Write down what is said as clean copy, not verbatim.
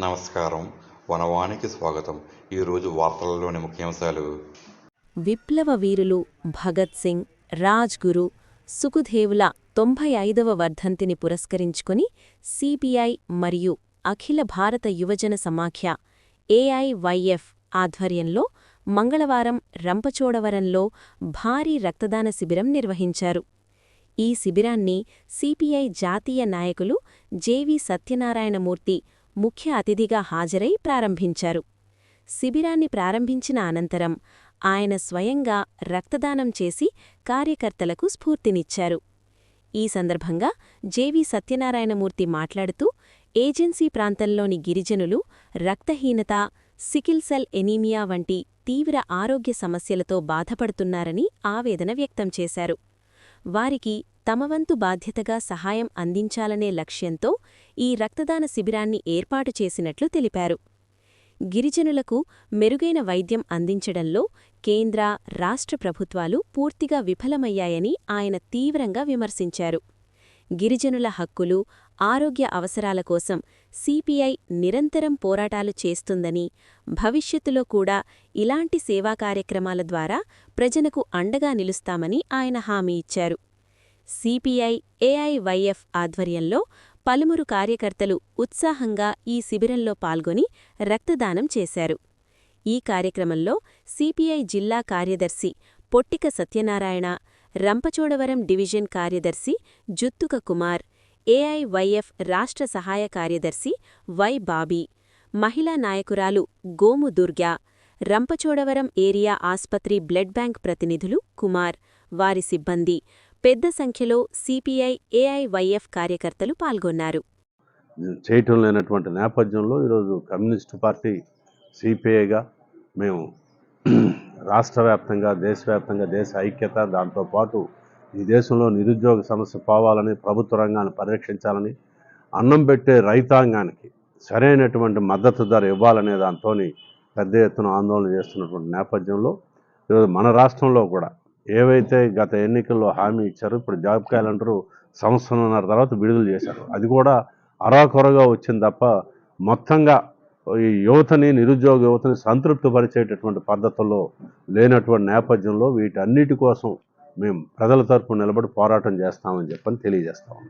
నమస్కారం. వనవానికి స్వాగతం. ఈరోజు వార్తలలోని ముఖ్యాంశాలు. విప్లవ వీరులు భగత్ సింగ్, రాజ్ గురు, సుఖదేవుల 95వ వర్ధంతిని పురస్కరించుకుని సిపిఐ మరియు అఖిల భారత యువజన సమాఖ్య ఏఐవైఎఫ్ ఆధ్వర్యంలో మంగళవారం రంపచోడవరంలో భారీ రక్తదాన శిబిరం నిర్వహించారు. ఈ శిబిరాన్ని సిపిఐ జాతీయ నాయకులు జేవి సత్యనారాయణమూర్తి ముఖ్య అతిథిగా హాజరై ప్రారంభించారు. శిబిరాన్ని ప్రారంభించిన అనంతరం ఆయన స్వయంగా రక్తదానం చేసి కార్యకర్తలకు స్ఫూర్తినిచ్చారు. ఈ సందర్భంగా జేవి సత్యనారాయణమూర్తి మాట్లాడుతూ ఏజెన్సీ ప్రాంతంలోని గిరిజనులు రక్తహీనత, సికిల్సెల్ ఎనీమియా వంటి తీవ్ర ఆరోగ్య సమస్యలతో బాధపడుతున్నారని ఆవేదన వ్యక్తం చేశారు. వారికి తమవంతు బాధ్యతగా సహాయం అందించాలనే లక్ష్యంతో ఈ రక్తదాన శిబిరాన్ని ఏర్పాటు చేసినట్లు తెలిపారు. గిరిజనులకు మెరుగైన వైద్యం అందించడంలో కేంద్ర, రాష్ట్ర ప్రభుత్వాలు పూర్తిగా విఫలమయ్యాయని ఆయన తీవ్రంగా విమర్శించారు. గిరిజనుల హక్కులు, ఆరోగ్య అవసరాల కోసం సిపిఐ నిరంతరం పోరాటాలు చేస్తుందని, భవిష్యత్తులో కూడా ఇలాంటి సేవా కార్యక్రమాల ద్వారా ప్రజలకు అండగా నిలుస్తామని ఆయన హామీ ఇచ్చారు. సిపిఐ ఏఐవైఎఫ్ ఆధ్వర్యంలో పలువురు కార్యకర్తలు ఉత్సాహంగా ఈ శిబిరంలో పాల్గొని రక్తదానం చేశారు. ఈ కార్యక్రమంలో సిపిఐ జిల్లా కార్యదర్శి పొట్టిక సత్యనారాయణ, రంపచోడవరం డివిజన్ కార్యదర్శి జుత్తుక కుమార్, ఏఐవైఎఫ్ రాష్ట్ర సహాయ కార్యదర్శి వై బాబీ, మహిళా నాయకురాలు గోము దుర్గా, రంపచోడవరం ఏరియా ఆస్పత్రి బ్లడ్ బ్యాంక్ ప్రతినిధులు కుమార్, వారి సిబ్బంది, పెద్ద సంఖ్యలో సిపిఐ ఏఐవైఎఫ్ కార్యకర్తలు పాల్గొన్నారు. చేయటం లేనటువంటి నేపథ్యంలో ఈరోజు కమ్యూనిస్టు పార్టీ సిపిఐగా మేము రాష్ట్ర వ్యాప్తంగా, దేశవ్యాప్తంగా దేశ ఐక్యత, దాంతోపాటు ఈ దేశంలో నిరుద్యోగ సమస్య పోవాలని, ప్రభుత్వ రంగాన్ని పరిరక్షించాలని, అన్నం పెట్టే రైతాంగానికి సరైనటువంటి మద్దతు ధర ఇవ్వాలనే దాంతో పెద్ద ఎత్తున ఆందోళన చేస్తున్నటువంటి నేపథ్యంలో ఈరోజు మన రాష్ట్రంలో కూడా ఏవైతే గత ఎన్నికల్లో హామీ ఇచ్చారో ఇప్పుడు జాబ్ క్యాలెండరు సంవత్సరంన్నర తర్వాత విడుదల చేశారు. అది కూడా అరాకొరగా వచ్చింది తప్ప మొత్తంగా ఈ నిరుద్యోగ యువతని సంతృప్తిపరిచేటటువంటి పద్ధతుల్లో లేనటువంటి నేపథ్యంలో వీటన్నిటి కోసం మేము ప్రజల తరపున నిలబడి పోరాటం చేస్తామని తెలియజేస్తాము.